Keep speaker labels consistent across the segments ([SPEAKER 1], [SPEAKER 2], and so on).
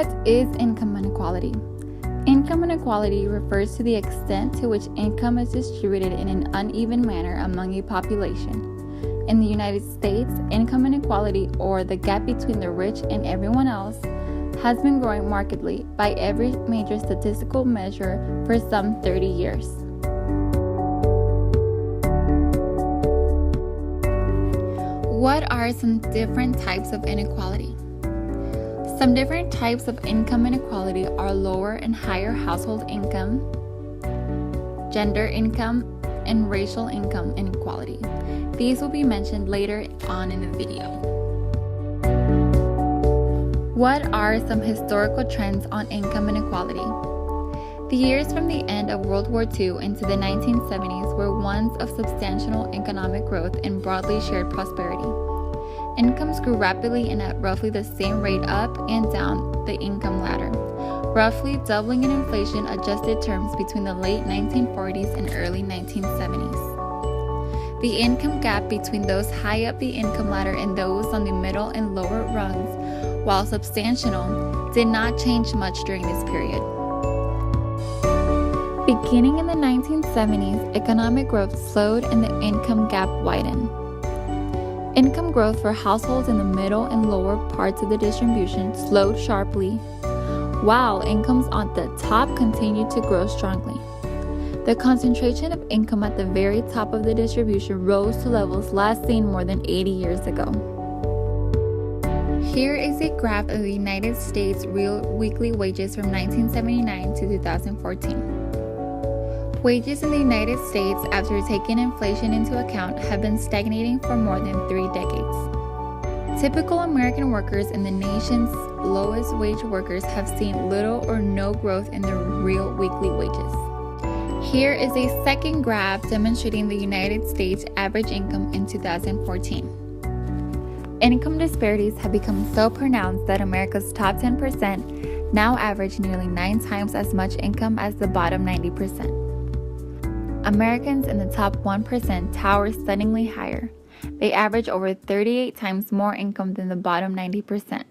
[SPEAKER 1] What is income inequality? Income inequality refers to the extent to which income is distributed in an uneven manner among a population. In the United States, income inequality, or the gap between the rich and everyone else, has been growing markedly by every major statistical measure for some 30 years. What are some different types of inequality? Some different types of income inequality are lower and higher household income, gender income, and racial income inequality. These will be mentioned later on in the video. What are some historical trends on income inequality? The years from the end of World War II into the 1970s were ones of substantial economic growth and broadly shared prosperity. Incomes grew rapidly and at roughly the same rate up and down the income ladder, roughly doubling in inflation-adjusted terms between the late 1940s and early 1970s. The income gap between those high up the income ladder and those on the middle and lower rungs, while substantial, did not change much during this period. Beginning in the 1970s, economic growth slowed and the income gap widened. Income growth for households in the middle and lower parts of the distribution slowed sharply, while incomes on the top continued to grow strongly. The concentration of income at the very top of the distribution rose to levels last seen more than 80 years ago. Here is a graph of the United States real weekly wages from 1979 to 2014. Wages in the United States, after taking inflation into account, have been stagnating for more than 3 decades. Typical American workers and the nation's lowest wage workers have seen little or no growth in their real weekly wages. Here is a second graph demonstrating the United States average income in 2014. Income disparities have become so pronounced that America's top 10% now average nearly 9 times as much income as the bottom 90%. Americans in the top 1% tower stunningly higher. They average over 38 times more income than the bottom 90%.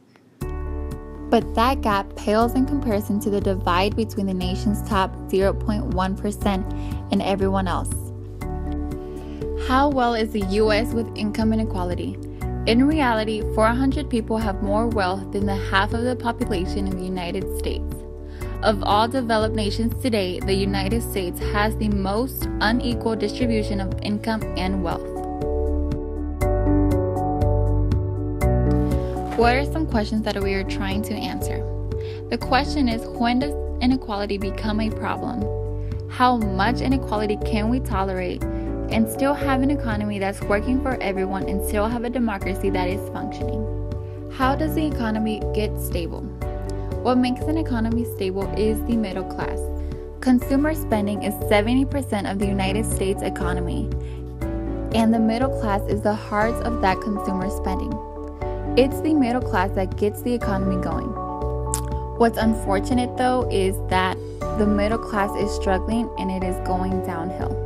[SPEAKER 1] But that gap pales in comparison to the divide between the nation's top 0.1% and everyone else. How well is the U.S. with income inequality? In reality, 400 people have more wealth than the half of the population in the United States. Of all developed nations today, the United States has the most unequal distribution of income and wealth. What are some questions that we are trying to answer? The question is, when does inequality become a problem? How much inequality can we tolerate and still have an economy that's working for everyone and still have a democracy that is functioning? How does the economy get stable? What makes an economy stable is the middle class. Consumer spending is 70% of the United States economy, and the middle class is the heart of that consumer spending. It's the middle class that gets the economy going. What's unfortunate, though, is that the middle class is struggling and it is going downhill.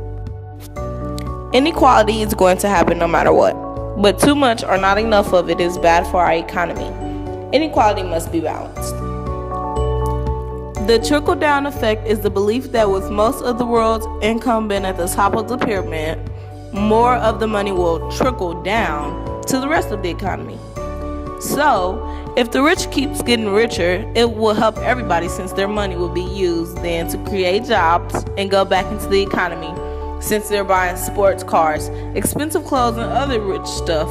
[SPEAKER 2] Inequality is going to happen no matter what, but too much or not enough of it is bad for our economy. Inequality must be balanced. The trickle-down effect is the belief that with most of the world's income being at the top of the pyramid, more of the money will trickle down to the rest of the economy. So, if the rich keeps getting richer, it will help everybody since their money will be used then to create jobs and go back into the economy since they're buying sports cars, expensive clothes, and other rich stuff.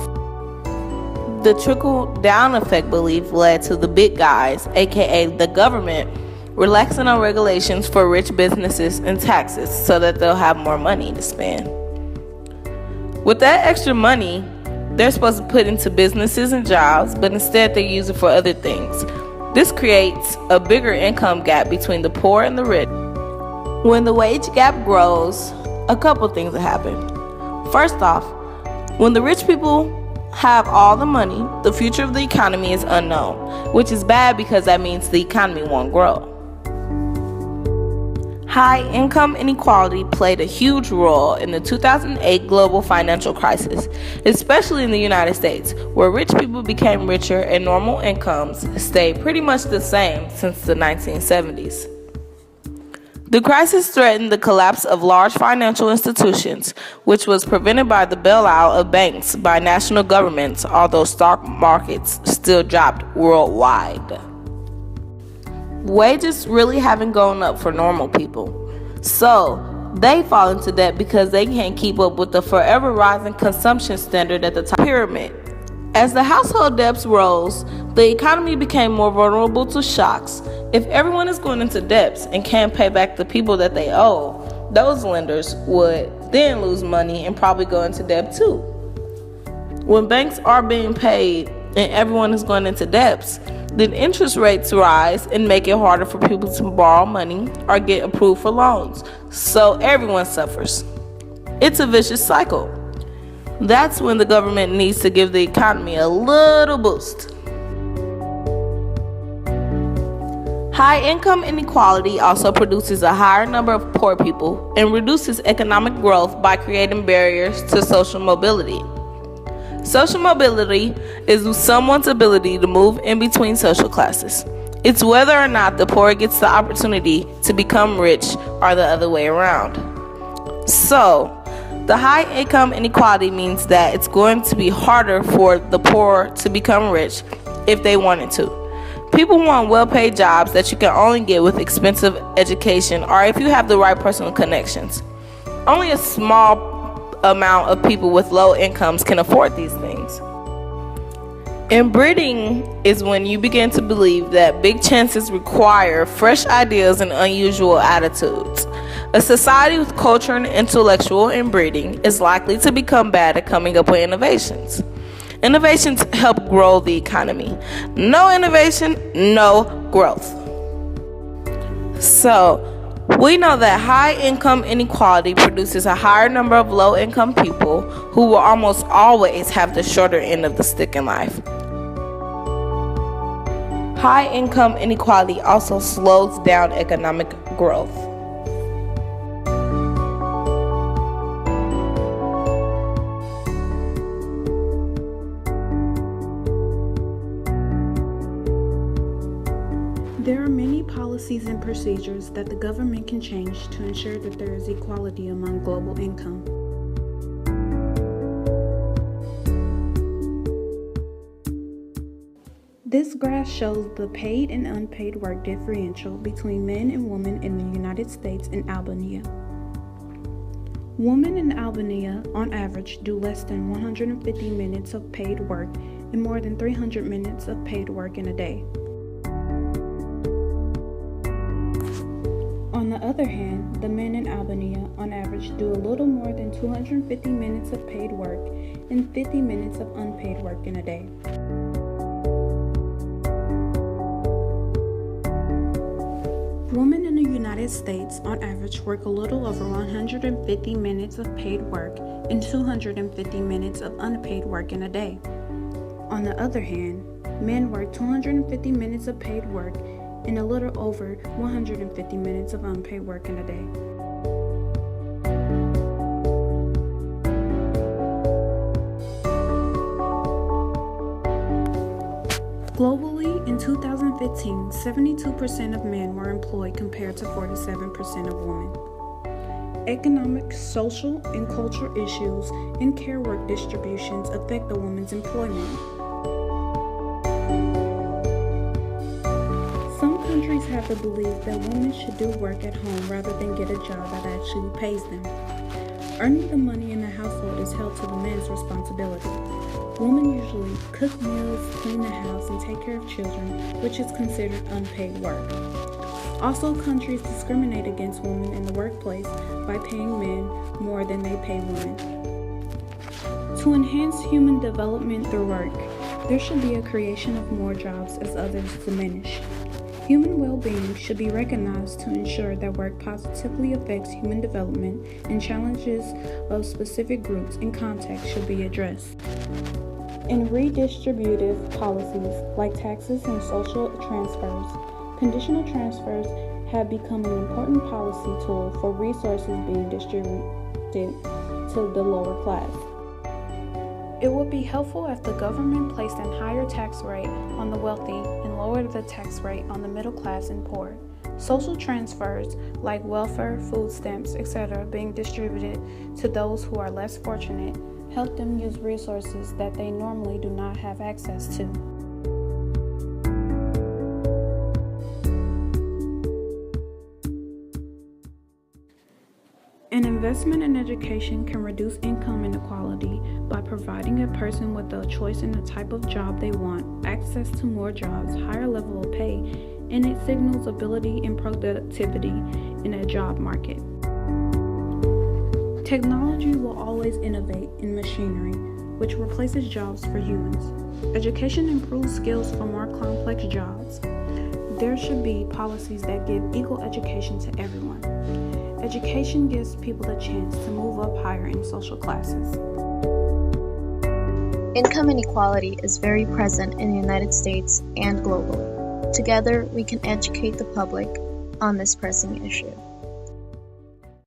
[SPEAKER 2] The trickle-down effect belief led to the big guys, aka the government, relaxing on regulations for rich businesses and taxes so that they'll have more money to spend. With that extra money, they're supposed to put into businesses and jobs, but instead they use it for other things. This creates a bigger income gap between the poor and the rich. When the wage gap grows, a couple things will happen. First off, when the rich people have all the money, the future of the economy is unknown, which is bad because that means the economy won't grow. High income inequality played a huge role in the 2008 global financial crisis, especially in the United States, where rich people became richer and normal incomes stayed pretty much the same since the 1970s. The crisis threatened the collapse of large financial institutions, which was prevented by the bailout of banks by national governments, although stock markets still dropped worldwide. Wages really haven't gone up for normal people, so they fall into debt because they can't keep up with the forever rising consumption standard at the top of the pyramid. As the household debts rose, the economy became more vulnerable to shocks. If everyone is going into debts and can't pay back the people that they owe, those lenders would then lose money and probably go into debt too. When banks are being paid and everyone is going into debts, then interest rates rise and make it harder for people to borrow money or get approved for loans. So everyone suffers. It's a vicious cycle. That's when the government needs to give the economy a little boost. High income inequality also produces a higher number of poor people and reduces economic growth by creating barriers to social mobility. Social mobility is someone's ability to move in between social classes. It's whether or not the poor gets the opportunity to become rich or the other way around. So, the high income inequality means that it's going to be harder for the poor to become rich if they wanted to. People want well-paid jobs that you can only get with expensive education or if you have the right personal connections. Only a small amount of people with low incomes can afford these things. Inbreeding is when you begin to believe that big chances require fresh ideas and unusual attitudes. A society with culture and intellectual inbreeding is likely to become bad at coming up with innovations. Innovations help grow the economy. No innovation, no growth. So, we know that high income inequality produces a higher number of low income people who will almost always have the shorter end of the stick in life. High income inequality also slows down economic growth.
[SPEAKER 3] There are many policies and procedures that the government can change to ensure that there is equality among global income. This graph shows the paid and unpaid work differential between men and women in the United States and Albania. Women in Albania, on average, do less than 150 minutes of paid work and more than 300 minutes of paid work in a day. On the other hand, the men in Albania, on average, do a little more than 250 minutes of paid work and 50 minutes of unpaid work in a day. Women in the United States, on average, work a little over 150 minutes of paid work and 250 minutes of unpaid work in a day. On the other hand, men work 250 minutes of paid work and a little over 150 minutes of unpaid work in a day. Globally, in 2015, 72% of men were employed compared to 47% of women. Economic, social, and cultural issues and care work distributions affect a woman's employment. Some countries have the belief that women should do work at home rather than get a job that actually pays them. Earning the money in the household is held to the man's responsibility. Women usually cook meals, clean the house, and take care of children, which is considered unpaid work. Also, countries discriminate against women in the workplace by paying men more than they pay women. To enhance human development through work, there should be a creation of more jobs as others diminish. Human well-being should be recognized to ensure that work positively affects human development, and challenges of specific groups and contexts should be addressed. In redistributive policies like taxes and social transfers, conditional transfers have become an important policy tool for resources being distributed to the lower class. It would be helpful if the government placed a higher tax rate on the wealthy and lowered the tax rate on the middle class and poor. Social transfers like welfare, food stamps, etc. being distributed to those who are less fortunate help them use resources that they normally do not have access to. An investment in education can reduce income inequality by providing a person with a choice in the type of job they want, access to more jobs, higher level of pay, and it signals ability and productivity in a job market. Technology will always innovate in machinery, which replaces jobs for humans. Education improves skills for more complex jobs. There should be policies that give equal education to everyone. Education gives people the chance to move up higher in social classes.
[SPEAKER 4] Income inequality is very present in the United States and globally. Together, we can educate the public on this pressing issue.